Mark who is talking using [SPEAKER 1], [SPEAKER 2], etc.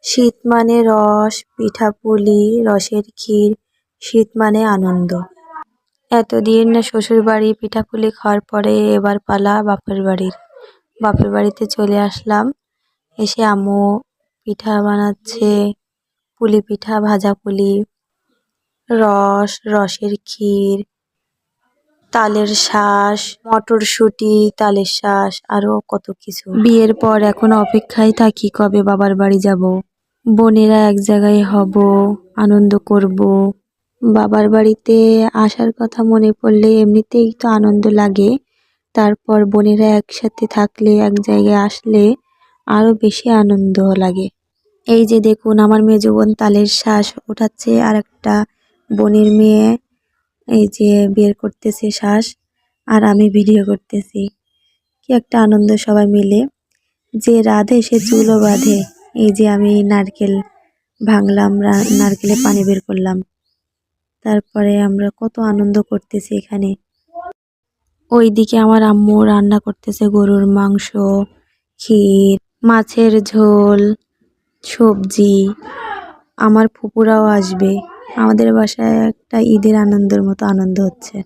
[SPEAKER 1] শীত মানে রস, পিঠাপুলি, রসের ক্ষীর। শীত মানে আনন্দ। এতদিন শ্বশুরবাড়ি পিঠাপুলি খাওয়ার পরে এবার পালা বাপের বাড়ির। বাপের বাড়িতে চলে আসলাম। এসে আম্মু পিঠা বানাচ্ছে, পুলি পিঠা, ভাজা পুলি, রসের ক্ষীর, তালের শাঁস, মটরশুঁটি, তালের শাঁস, আরো কত কিছু। বিয়ের পর এখন অপেক্ষায় থাকি কবে বাবার বাড়ি যাব। বোনেরা এক জায়গায় হব, আনন্দ করব। বাবার বাড়িতে আসার কথা মনে পড়লে এমনিতেই তো আনন্দ লাগে, তারপর বোনেরা একসাথে থাকলে, এক জায়গায় আসলে আরো বেশি আনন্দ লাগে। এই যে দেখুন, আমার মেজো বোন তালের শাঁস ওঠাচ্ছে, আর একটা বোনের মেয়ে এই যে বের করতেছে শাঁস, আর আমি ভিডিও করতেছি। কি একটা আনন্দ সবাই মিলে। যে রাধে সে চুলও বাঁধে। এই যে আমি নারকেল ভাঙলাম, নারকেলে পানি বের করলাম, তারপরে আমরা কত আনন্দ করতেছি এখানে। ওইদিকে আমার আম্মু রান্না করতেছে গরুর মাংস, ক্ষীর, মাছের ঝোল, সবজি। আমার ফুপুরাও আসবে। আমাদের বাসায় একটা ঈদের আনন্দের মতো আনন্দ হচ্ছে।